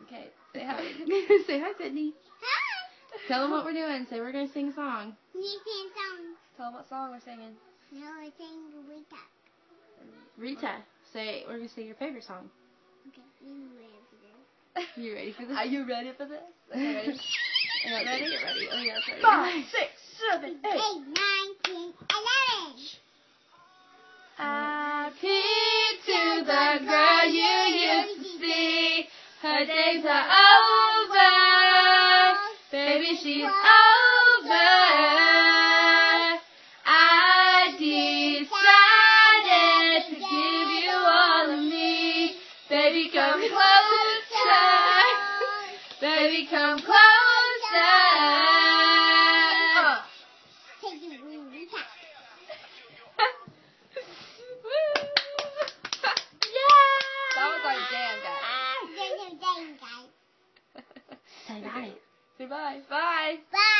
Okay, say hi. Say hi, Sydney. Hi. Tell them what we're doing. Say we're going to sing a song. You sing song. Tell them what song we're singing. No, I sing Rita. Rita, say we're going to sing your favorite song. Okay, you ready for this? You ready for this? Are you ready for this? Okay, ready? Ready? Get ready. Oh, yeah, ready. 5, 6, 7, 8. 8, 9, 10, 11. Happy to the girl you used to see. Her days are over. Baby, she's over. I decided to give you all of me. Baby, come closer. Baby, come closer. Take it, Rita. That was our jam, guys. Say bye. Say bye. Say bye. Bye. Bye.